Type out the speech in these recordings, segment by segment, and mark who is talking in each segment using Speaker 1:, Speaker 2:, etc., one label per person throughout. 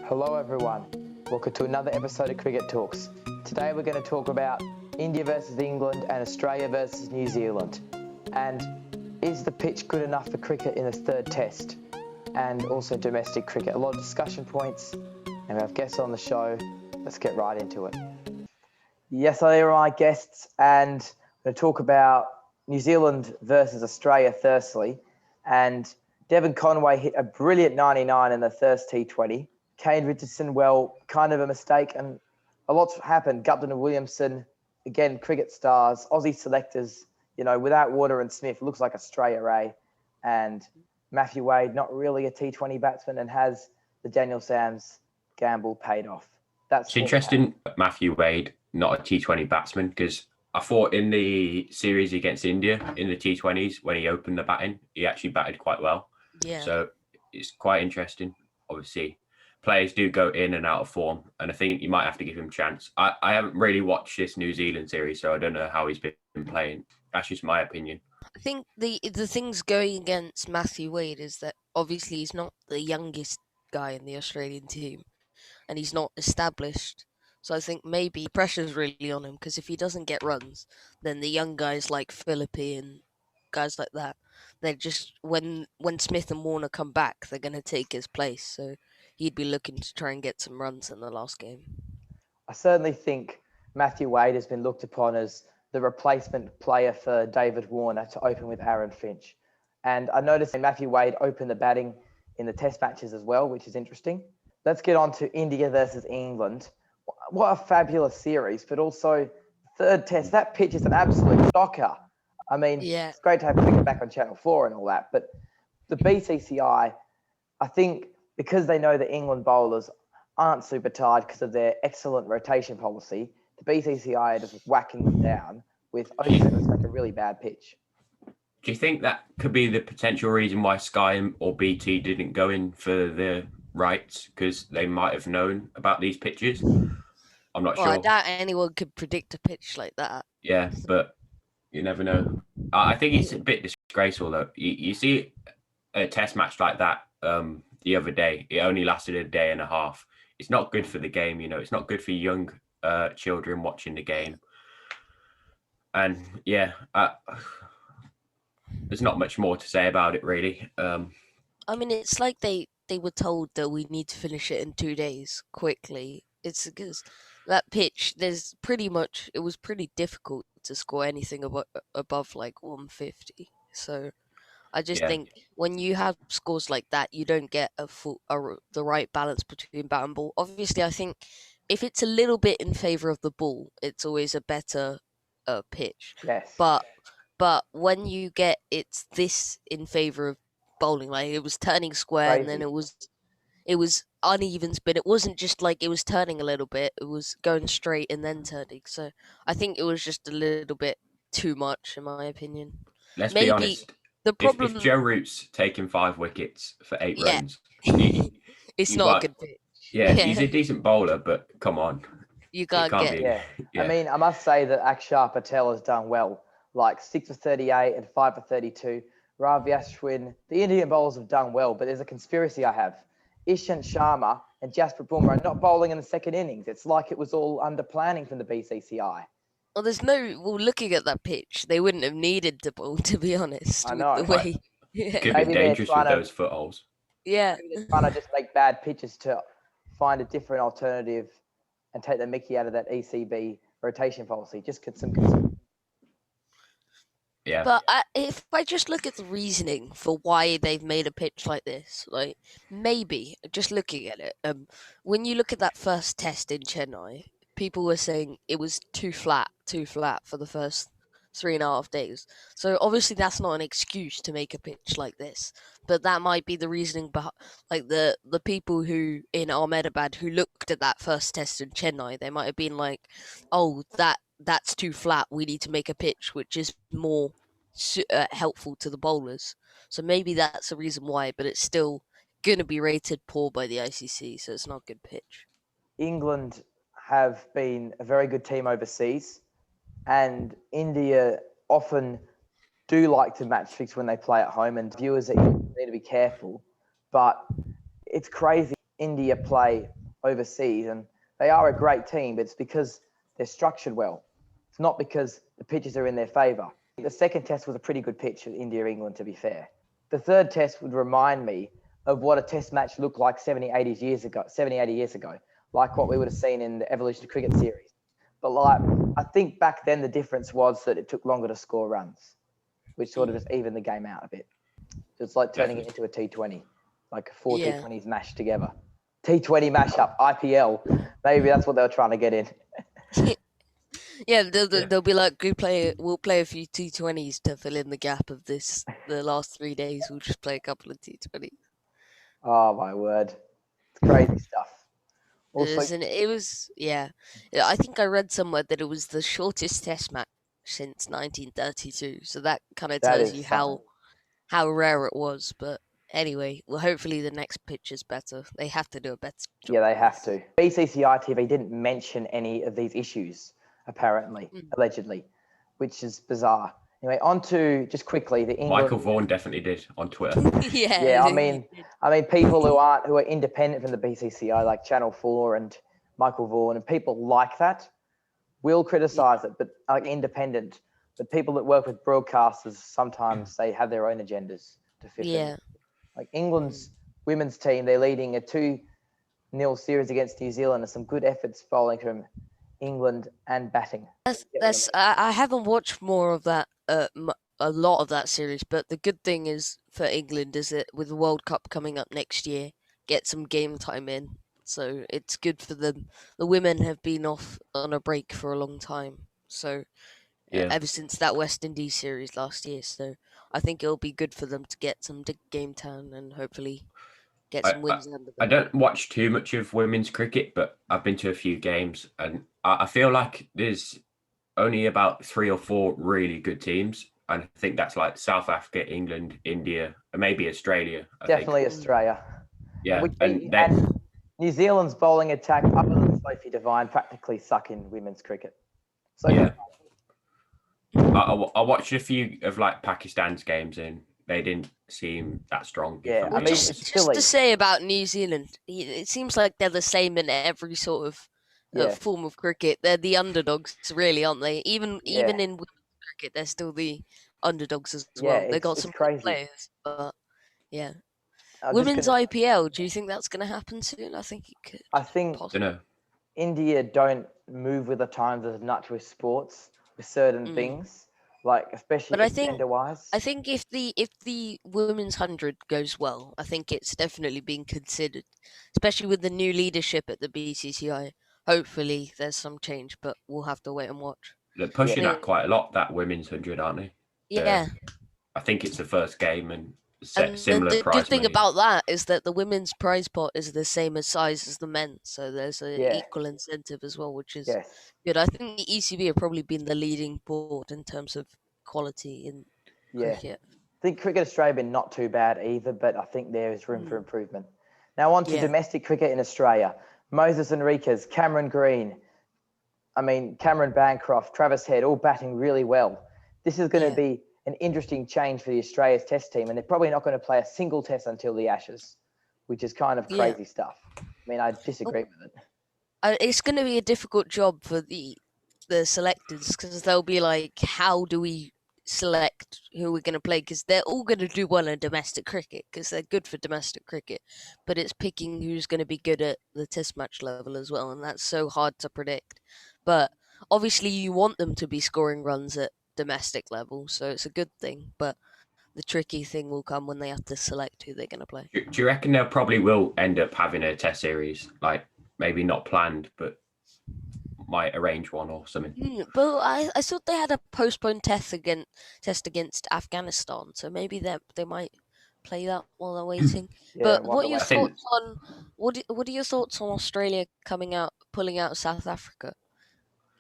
Speaker 1: Hello everyone, welcome to another episode of Cricket Talks. Today we're going to talk about India versus England and Australia versus New Zealand. And is the pitch good enough for cricket in this third test? And also domestic cricket. A lot of discussion points, and we have guests on the show. Let's get right into it. Yes, they are my guests, and we're going to talk about New Zealand versus Australia firstly. And Devon Conway hit a brilliant 99 in the first T20. Kane Richardson, well, kind of a mistake, and a lot's happened. Gupton and Williamson, again, cricket stars, Aussie selectors, without Warner and Smith, looks like Australia, eh? And Matthew Wade, not really a T20 batsman, and has the Daniel Sams gamble paid off.
Speaker 2: It's interesting, Matthew Wade, not a T20 batsman, because I thought in the series against India in the T20s, when he opened the batting, he actually batted quite well.
Speaker 3: Yeah.
Speaker 2: So it's quite interesting. Obviously, players do go in and out of form, and I think you might have to give him a chance. I haven't really watched this New Zealand series, so I don't know how he's been playing. That's just my opinion.
Speaker 3: I think the things going against Matthew Wade is that obviously he's not the youngest guy in the Australian team, and he's not established. So I think maybe pressure's really on him, because if he doesn't get runs, then the young guys like Philippi and guys like that, they're just when Smith and Warner come back, they're going to take his place. So he'd be looking to try and get some runs in the last game.
Speaker 1: I certainly think Matthew Wade has been looked upon as the replacement player for David Warner to open with Aaron Finch. And I noticed Matthew Wade opened the batting in the test matches as well, which is interesting. Let's get on to India versus England. What a fabulous series, but also third test. That pitch is an absolute shocker. I mean,
Speaker 3: Yeah.
Speaker 1: It's great to have cricket back on Channel 4 and all that, but the BCCI, I think because they know the England bowlers aren't super tired because of their excellent rotation policy, the BCCI are just whacking them down with it's like a really bad pitch.
Speaker 2: Do you think that could be the potential reason why Sky or BT didn't go in for the rights, because they might have known about these pitches? I'm not sure.
Speaker 3: I doubt anyone could predict a pitch like that.
Speaker 2: Yeah, but you never know. I think it's a bit disgraceful, though. You see a test match like that the other day. It only lasted a day and a half. It's not good for the game, It's not good for young children watching the game. And yeah, there's not much more to say about it, really.
Speaker 3: I mean, it's like they were told that we need to finish it in 2 days quickly. It's because that pitch, it was pretty difficult to score anything above like 150. So I just think when you have scores like that, you don't get the right balance between bat and ball. Obviously, I think if it's a little bit in favor of the ball, it's always a better pitch.
Speaker 1: Yes.
Speaker 3: But when you get it's this in favor of bowling, like it was turning square, and then it was uneven spin. It wasn't just like it was turning a little bit; it was going straight and then turning. So I think it was just a little bit too much, in my opinion.
Speaker 2: Let's be honest.
Speaker 3: The problem
Speaker 2: if Joe Root's taking 5 wickets for 8 runs,
Speaker 3: it's not a good pitch.
Speaker 2: Yeah, he's a decent bowler, but come on.
Speaker 3: You can't get
Speaker 1: it. Yeah. I mean, I must say that Akshar Patel has done well. Like 6 for 38 and 5 for 32. Ravi Ashwin, the Indian bowlers have done well, but there's a conspiracy I have. Ishant Sharma and Jasprit Bumrah are not bowling in the second innings. It's like it was all under planning from the BCCI.
Speaker 3: Well, looking at that pitch, they wouldn't have needed to bowl, to be honest.
Speaker 1: I know.
Speaker 3: With the way,
Speaker 2: Could be dangerous with those footholes.
Speaker 3: Yeah.
Speaker 1: Maybe they're trying to just make bad pitches to find a different alternative and take the mickey out of that ECB rotation policy. Just get some concern.
Speaker 2: Yeah.
Speaker 3: But if I just look at the reasoning for why they've made a pitch like this, like maybe just looking at it, when you look at that first test in Chennai, people were saying it was too flat for the first 3.5 days. So obviously that's not an excuse to make a pitch like this, but that might be the reasoning behind, like the people who in Ahmedabad who looked at that first test in Chennai, they might have been like, oh, that's too flat. We need to make a pitch which is more helpful to the bowlers. So maybe that's the reason why, but it's still going to be rated poor by the ICC, so it's not a good pitch.
Speaker 1: England have been a very good team overseas, and India often do like to match fix when they play at home, and viewers need to be careful. But it's crazy. India play overseas, and they are a great team, but it's because they're structured well. It's not because the pitches are in their favour. The second test was a pretty good pitch with India-England, to be fair. The third test would remind me of what a test match looked like 80 years ago, like what we would have seen in the Evolution of Cricket series. But like, I think back then the difference was that it took longer to score runs, which sort of just evened the game out a bit. It's like turning it into a T20, like four T20s mashed together. T20 mashup, IPL. Maybe that's what they were trying to get in.
Speaker 3: They'll be like, we'll play a few T20s to fill in the gap of the last 3 days. We'll just play a couple of T20s.
Speaker 1: Oh my word. It's crazy stuff.
Speaker 3: Also, it was, I think I read somewhere that it was the shortest test match since 1932. So that kind of tells you how rare it was. But anyway, well, hopefully the next pitch is better. They have to do a better job.
Speaker 1: Yeah, they have to. BCCI TV didn't mention any of these issues, apparently, allegedly, which is bizarre. Anyway, on to just quickly the England.
Speaker 2: Michael Vaughan definitely did on Twitter.
Speaker 1: Yeah. I mean, people who are independent from the BCCI, like Channel 4 and Michael Vaughan, and people like that will criticise it, but like independent. But people that work with broadcasters sometimes they have their own agendas to fit in. Like England's women's team, they're leading a 2-0 series against New Zealand, and some good efforts bowling from England and batting.
Speaker 3: I haven't watched more of that. A lot of that series, but the good thing is for England is that with the World Cup coming up next year, get some game time in. So it's good for them. The women have been off on a break for a long time. So ever since that West Indies series last year. So I think it'll be good for them to get some game time and hopefully get some wins under them.
Speaker 2: I don't watch too much of women's cricket, but I've been to a few games, and I feel like there's only about 3 or 4 really good teams. And I think that's like South Africa, England, India, and maybe Australia.
Speaker 1: Definitely Australia.
Speaker 2: Yeah.
Speaker 1: And New Zealand's bowling attack, other than Sophie Devine, practically suck in women's cricket.
Speaker 2: I watched a few of like Pakistan's games and they didn't seem that strong.
Speaker 1: Yeah, I mean,
Speaker 3: just to say about New Zealand, it seems like they're the same in every sort of form of cricket. They're the underdogs, really, aren't they? Even in women's cricket, they're still the underdogs as well. They got some good players, but women's IPL. Do you think that's going to happen soon? I think it could.
Speaker 1: I think India don't move with the times as much with sports, with certain things, like especially gender-wise.
Speaker 3: I think if the women's 100 goes well, I think it's definitely being considered, especially with the new leadership at the BCCI. Hopefully, there's some change, but we'll have to wait and watch.
Speaker 2: They're pushing that quite a lot, that women's 100, aren't they?
Speaker 3: Yeah.
Speaker 2: I think it's the first game and similar
Speaker 3: the
Speaker 2: prize
Speaker 3: good thing
Speaker 2: money.
Speaker 3: about that is that the women's prize pot is the same as size as the men's, so there's an equal incentive as well, which is good. I think the ECB have probably been the leading board in terms of quality in cricket.
Speaker 1: I think Cricket Australia have been not too bad either, but I think there is room for improvement. Now on to domestic cricket in Australia. Moses Enriquez, Cameron Green, Cameron Bancroft, Travis Head, all batting really well. This is going to be an interesting change for the Australia's test team, and they're probably not going to play a single test until the Ashes, which is kind of crazy stuff. I disagree with it.
Speaker 3: It's going to be a difficult job for the selectors because they'll be like, how do we select who we're going to play? Because they're all going to do well in domestic cricket because they're good for domestic cricket, but it's picking who's going to be good at the test match level as well, and that's so hard to predict. But obviously you want them to be scoring runs at domestic level, so it's a good thing, but the tricky thing will come when they have to select who they're going to play.
Speaker 2: Do you reckon they probably will end up having a test series, like maybe not planned, but might arrange one or something?
Speaker 3: But I thought they had a postponed test against Afghanistan, so maybe they might play that while they're waiting. But what are your thoughts on what are your thoughts on Australia pulling out of South Africa?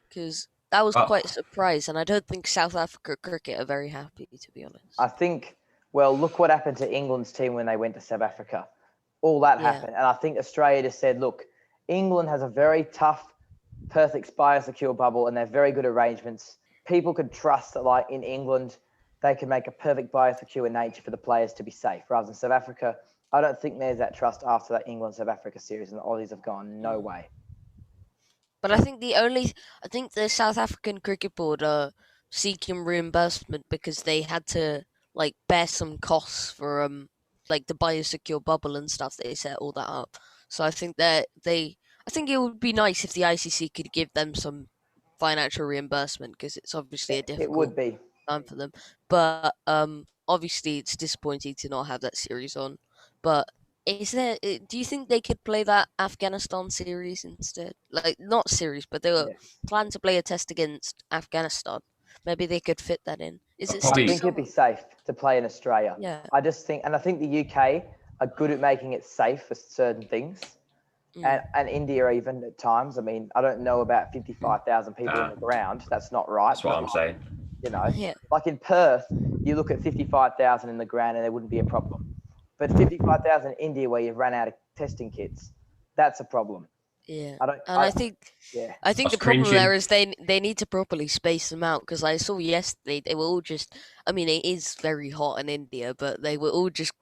Speaker 3: Because that was quite a surprise, and I don't think South Africa cricket are very happy, to be honest.
Speaker 1: I think, look what happened to England's team when they went to South Africa. All that happened. And I think Australia just said, look, England has a very tough, perfect biosecure bubble, and they're very good arrangements. People could trust that, like in England, they can make a perfect biosecure nature for the players to be safe. Rather than South Africa, I don't think there's that trust after that England-South Africa series, and the Aussies have gone, no way.
Speaker 3: But I think the South African Cricket Board are seeking reimbursement because they had to like bear some costs for like the biosecure bubble and stuff. They set all that up. So I think I think it would be nice if the ICC could give them some financial reimbursement because it's obviously a
Speaker 1: It
Speaker 3: difficult
Speaker 1: would be.
Speaker 3: time for them. But obviously it's disappointing to not have that series on. But do you think they could play that Afghanistan series instead? Like not series, but they were
Speaker 1: Yes.
Speaker 3: planning to play a test against Afghanistan. Maybe they could fit that in. Is it
Speaker 2: Probably-
Speaker 1: I think it'd be safe to play in Australia.
Speaker 3: Yeah.
Speaker 1: I think the UK are good at making it safe for certain things. And India even at times. I mean, I don't know about 55,000 people on the ground. That's not right.
Speaker 2: That's what I'm saying.
Speaker 1: You know,
Speaker 3: Yeah.
Speaker 1: like in Perth, you look at 55,000 in the ground and there wouldn't be a problem. But 55,000 in India where you've run out of testing kits, that's a problem.
Speaker 3: Yeah.
Speaker 1: I
Speaker 3: think
Speaker 1: yeah.
Speaker 3: I think
Speaker 2: That's
Speaker 3: the problem
Speaker 2: cringing.
Speaker 3: there is they need to properly space them out because I saw yesterday they were all just. I mean, it is very hot in India, but they were all just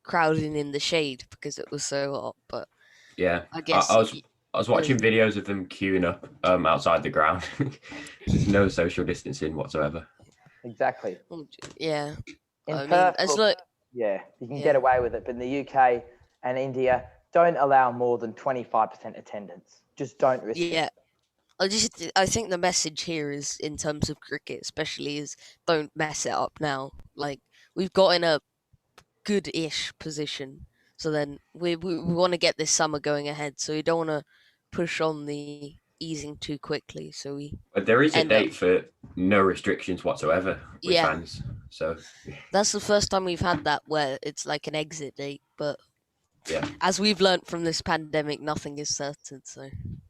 Speaker 3: crowding in the shade because it was so hot. But
Speaker 2: Yeah,
Speaker 3: I guess
Speaker 2: I was watching videos of them queuing up outside the ground. There's no social distancing whatsoever.
Speaker 1: Exactly.
Speaker 3: yeah.
Speaker 1: In
Speaker 3: I mean,
Speaker 1: Perth,
Speaker 3: as
Speaker 1: look,
Speaker 3: like
Speaker 1: yeah, you can
Speaker 3: Yeah.
Speaker 1: get away with it. But in the UK and India, don't allow more than 25% attendance. Just don't risk it.
Speaker 3: yeah. I think the message here is in terms of cricket, especially, is don't mess it up now. Like we've got in a good-ish position, so then we want to get this summer going ahead. So we don't want to push on the easing too quickly. So we
Speaker 2: But there is a
Speaker 3: end up
Speaker 2: date for no restrictions whatsoever with
Speaker 3: Yeah.
Speaker 2: fans. So
Speaker 3: that's the first time we've had that where it's like an exit date. But
Speaker 2: yeah,
Speaker 3: as we've learnt from this pandemic, nothing is certain. So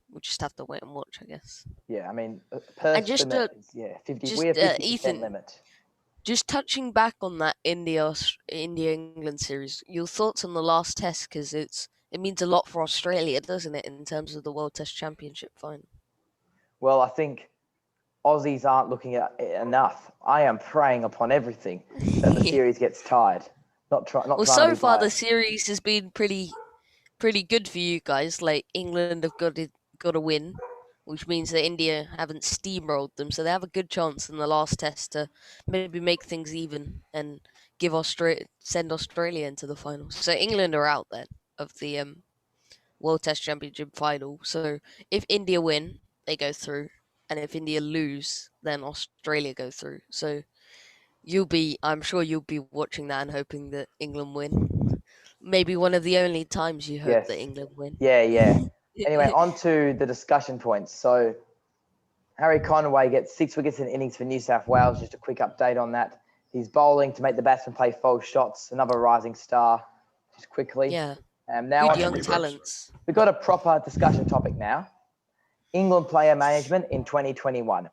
Speaker 3: we'll just have to wait and watch, I guess.
Speaker 1: Yeah, I mean, Perth's
Speaker 3: just,
Speaker 1: limit is 50.
Speaker 3: just,
Speaker 1: We have 50%
Speaker 3: Ethan,
Speaker 1: limit.
Speaker 3: Just touching back on that India England series, your thoughts on the last test because it means a lot for Australia, doesn't it, in terms of the World Test Championship final?
Speaker 1: Well, I think Aussies aren't looking at it enough. I am praying upon everything that the series gets tied. Not
Speaker 3: Well,
Speaker 1: trying to
Speaker 3: so
Speaker 1: be
Speaker 3: far the
Speaker 1: biased.
Speaker 3: series has been pretty good for you guys. Like England have got a win, which means that India haven't steamrolled them, so they have a good chance in the last test to maybe make things even and send Australia into the final. So England are out then of the World Test Championship final. So if India win, they go through, and if India lose, then Australia go through. So I'm sure you'll be watching that and hoping that England win. Maybe one of the only times you hope that
Speaker 1: Yes.
Speaker 3: England win.
Speaker 1: Yeah. Anyway, on to the discussion points. So Harry Conway gets 6 wickets in innings for New South Wales. Just a quick update on that. He's bowling to make the batsman play false shots. Another rising star. Just quickly.
Speaker 3: Yeah.
Speaker 1: Now
Speaker 3: Good young talents.
Speaker 1: We've got a proper discussion topic now. England player management in 2021.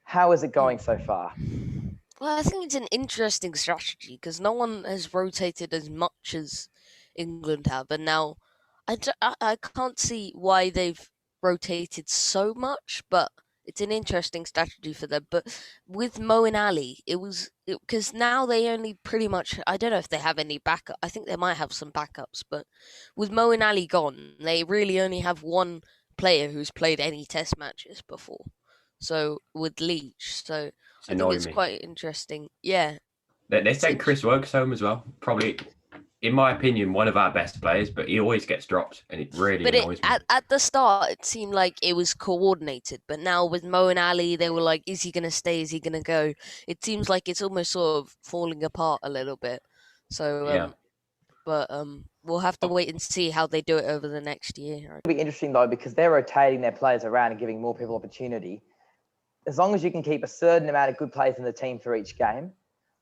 Speaker 1: How is it going so far?
Speaker 3: Well, I think it's an interesting strategy because no one has rotated as much as England have, and now I can't see why they've rotated so much, but it's an interesting strategy for them. But with Mo and Ali, because now they only pretty much, I don't know if they have any backup. I think they might have some backups, but with Mo and Ali gone, they really only have one player who's played any Test matches before. So with Leach, so
Speaker 2: it's
Speaker 3: I think
Speaker 2: annoying
Speaker 3: it's
Speaker 2: me.
Speaker 3: quite interesting. Yeah,
Speaker 2: They sent Chris Woakes home as well. Probably, in my opinion, one of our best players, but he always gets dropped, and it really annoys me.
Speaker 3: At the start, it seemed like it was coordinated, but now with Mo and Ali, they were like, "Is he gonna stay? Is he gonna go?" It seems like it's almost sort of falling apart a little bit. So,
Speaker 2: Yeah.
Speaker 3: but we'll have to wait and see how they do it over the next year.
Speaker 1: It'll be interesting though because they're rotating their players around and giving more people opportunity. As long as you can keep a certain amount of good players in the team for each game,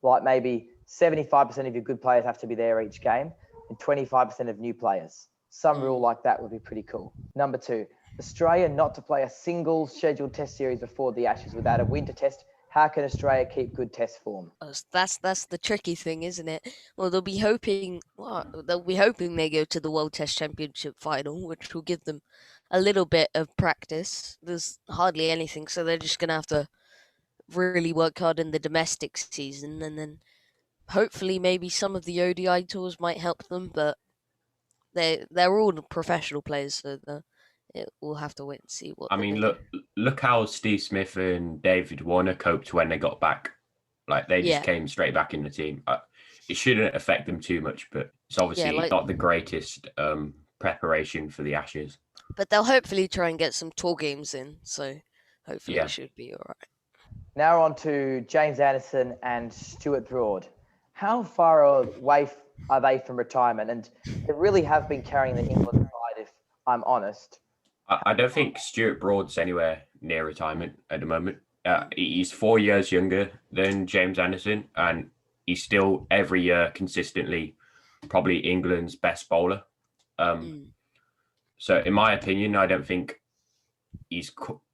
Speaker 1: like maybe 75% of your good players have to be there each game and 25% of new players. Some rule like that would be pretty cool. Number 2, Australia not to play a single scheduled test series before the Ashes without a winter test. How can Australia keep good test form?
Speaker 3: That's the tricky thing, isn't it? Well, they'll be hoping they go to the World Test Championship final, which will give them a little bit of practice. There's hardly anything, so they're just gonna have to really work hard in the domestic season, and then hopefully maybe some of the ODI tours might help them, but they're all professional players, so we'll have to wait and see what
Speaker 2: I
Speaker 3: they're
Speaker 2: mean,
Speaker 3: gonna do.
Speaker 2: look how Steve Smith and David Warner coped when they got back. Like they just
Speaker 3: Yeah,
Speaker 2: came straight back in the team. It shouldn't affect them too much, but it's
Speaker 3: yeah,
Speaker 2: obviously
Speaker 3: like,
Speaker 2: not the greatest preparation for the Ashes.
Speaker 3: but they'll hopefully try and get some tour games in, so hopefully
Speaker 2: Yeah,
Speaker 3: it should be all right.
Speaker 1: Now on to James Anderson and Stuart Broad. How far away are they from retirement? And they really have been carrying the England side, if I'm honest.
Speaker 2: I don't think Stuart Broad's anywhere near retirement at the moment. He's 4 years younger than James Anderson, and he's still every year consistently probably England's best bowler.
Speaker 3: Mm.
Speaker 2: So, in my opinion, I don't think he's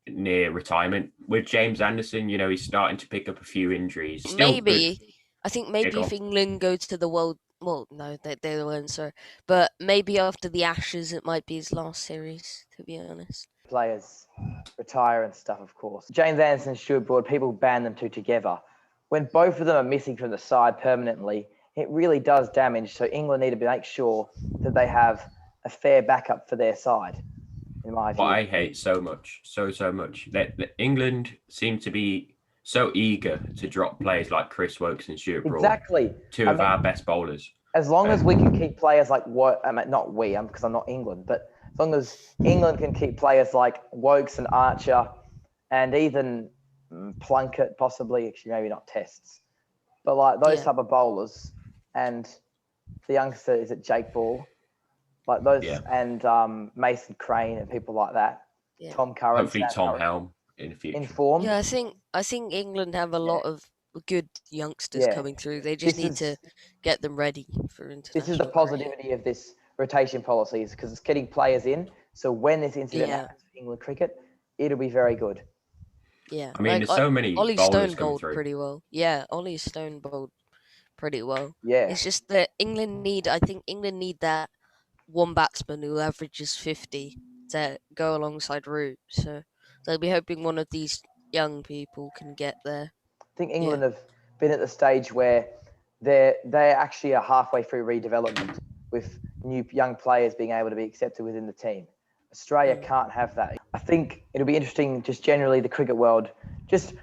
Speaker 2: near retirement. With James Anderson, he's starting to pick up a few injuries. Still good.
Speaker 3: I think
Speaker 2: Yeah,
Speaker 3: maybe
Speaker 2: go
Speaker 3: if
Speaker 2: on.
Speaker 3: England go to the World, well, no, they weren't, sorry, but maybe after the Ashes, it might be his last series. To be honest.
Speaker 1: Players retire and stuff, of course. James Anderson and Stuart Broad, people ban them two together. When both of them are missing from the side permanently, it really does damage. So England need to make sure that they have a fair backup for their side, in my
Speaker 2: What
Speaker 1: view.
Speaker 2: I hate so much, so much, that England seem to be so eager to drop players like Chris Wokes and Stuart Broad,
Speaker 1: Exactly.
Speaker 2: two
Speaker 1: I
Speaker 2: of our
Speaker 1: mean,
Speaker 2: best bowlers.
Speaker 1: as long as we
Speaker 2: And
Speaker 1: can keep players like what, not we, because I'm not England, but as long as England can keep players like Wokes and Archer and even Plunkett, possibly, actually maybe not Tests, but like those
Speaker 3: Yeah,
Speaker 1: type of bowlers and the youngster, is it Jake Ball? Like those
Speaker 2: yeah,
Speaker 1: and Mason Crane and people like that.
Speaker 3: yeah,
Speaker 1: Tom Curran,
Speaker 2: hopefully
Speaker 1: Sam
Speaker 2: Tom
Speaker 1: Curran,
Speaker 2: Helm in the
Speaker 1: in
Speaker 2: future.
Speaker 1: form.
Speaker 3: yeah. I think England have a
Speaker 1: Yeah,
Speaker 3: lot of good youngsters
Speaker 1: yeah.
Speaker 3: coming through. They just
Speaker 1: This
Speaker 3: need to
Speaker 1: is
Speaker 3: get them ready for
Speaker 1: this is the
Speaker 3: international cricket.
Speaker 1: positivity of this rotation policy, is because it's getting players in. So when this incident
Speaker 3: Yeah,
Speaker 1: happens for England cricket, it'll be very good.
Speaker 3: yeah.
Speaker 2: I mean,
Speaker 3: Like
Speaker 2: there's so many
Speaker 3: Ollie
Speaker 2: bowlers
Speaker 3: Stone
Speaker 2: coming
Speaker 3: bowled
Speaker 2: through.
Speaker 3: pretty well. Yeah, Ollie Stone bowled pretty well.
Speaker 1: Yeah,
Speaker 3: It's just that I think England need that one batsman who averages 50 to go alongside Root. So they'll be hoping one of these young people can get there.
Speaker 1: I think
Speaker 3: Yeah.
Speaker 1: England have been at the stage where they actually are halfway through redevelopment with new young players being able to be accepted within the team. Australia
Speaker 3: Mm.
Speaker 1: can't have that. I think it'll be interesting, just generally the cricket world, just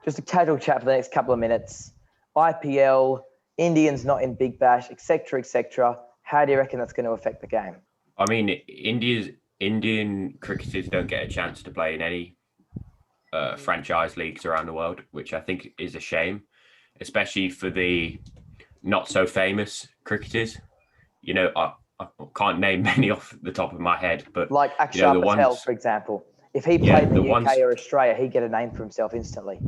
Speaker 1: a casual chat for the next couple of minutes. IPL, Indians not in Big Bash, etc., etc. How do you reckon that's going to affect the game?
Speaker 2: I mean, Indian cricketers don't get a chance to play in any franchise leagues around the world, which I think is a shame, especially for the not so famous cricketers. I can't name many off the top of my head, but
Speaker 1: Like
Speaker 2: the
Speaker 1: Akshar Patel,
Speaker 2: ones,
Speaker 1: for example. If he
Speaker 2: yeah,
Speaker 1: played in
Speaker 2: the
Speaker 1: the UK
Speaker 2: ones.
Speaker 1: or Australia, he'd get a name for himself instantly.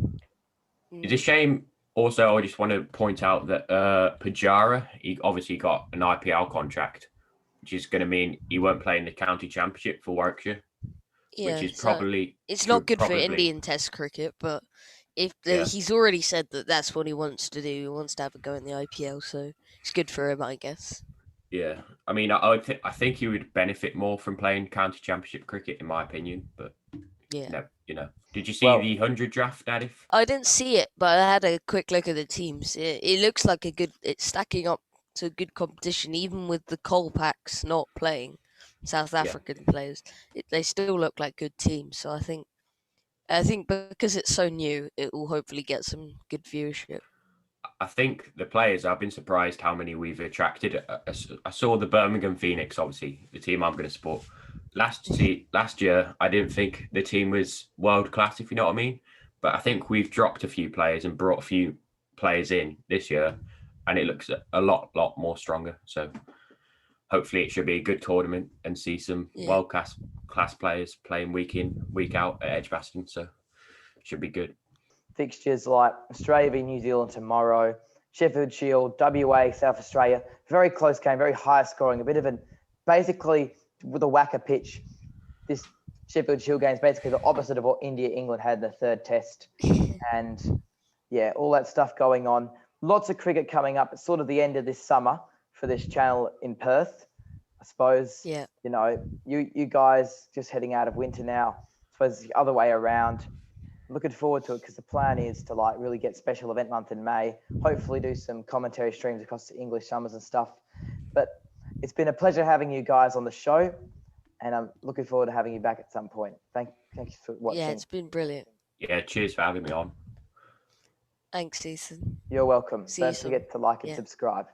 Speaker 2: It's a
Speaker 3: Mm.
Speaker 2: shame. Also, I just want to point out that Pujara, he obviously got an IPL contract, which is going to mean he won't play in the county championship for Warwickshire, which
Speaker 3: Yeah,
Speaker 2: is
Speaker 3: so
Speaker 2: probably
Speaker 3: it's not good for
Speaker 2: probably
Speaker 3: Indian Test cricket, but if
Speaker 2: yeah.
Speaker 3: he's already said that that's what he wants to do, he wants to have a go in the IPL, so it's good for him, I guess.
Speaker 2: Yeah, I mean, I think he would benefit more from playing county championship cricket, in my opinion. But
Speaker 3: Yeah.
Speaker 2: no, did you see
Speaker 1: Well,
Speaker 2: the 100 draft, Adif?
Speaker 3: I didn't see it, but I had a quick look at the teams. It looks like it's stacking up to good competition, even with the coal packs not playing South
Speaker 2: Yeah,
Speaker 3: African players. They still look like good teams. So I think because it's so new, it will hopefully get some good viewership.
Speaker 2: I think the players. I've been surprised how many we've attracted. I saw the Birmingham Phoenix, obviously the team I'm going to support. Last year, I didn't think the team was world class, if you know what I mean. But I think we've dropped a few players and brought a few players in this year, and it looks a lot more stronger. So hopefully it should be a good tournament and see some
Speaker 3: Yeah.
Speaker 2: world class players playing week in, week out at Edgbaston. So it should be good.
Speaker 1: fixtures like Australia v New Zealand tomorrow, Sheffield Shield, WA, South Australia. Very close game, very high scoring. A bit of basically with a whacker pitch. This Sheffield Shield game is basically the opposite of what India England had in the third test. And yeah, all that stuff going on. Lots of cricket coming up. It's sort of the end of this summer for this channel in Perth. I suppose,
Speaker 3: Yeah.
Speaker 1: you guys just heading out of winter now. I suppose it's the other way around. looking forward to it because the plan is to like really get special event month in May, hopefully do some commentary streams across the English summers and stuff. But it's been a pleasure having you guys on the show, and I'm looking forward to having you back at some point. Thank you for watching.
Speaker 3: Yeah, it's been brilliant.
Speaker 2: Yeah, cheers for having me on.
Speaker 3: Thanks, Ethan.
Speaker 1: You're welcome.
Speaker 3: See you
Speaker 1: Don't
Speaker 3: soon.
Speaker 1: forget to like and
Speaker 3: Yeah.
Speaker 1: subscribe.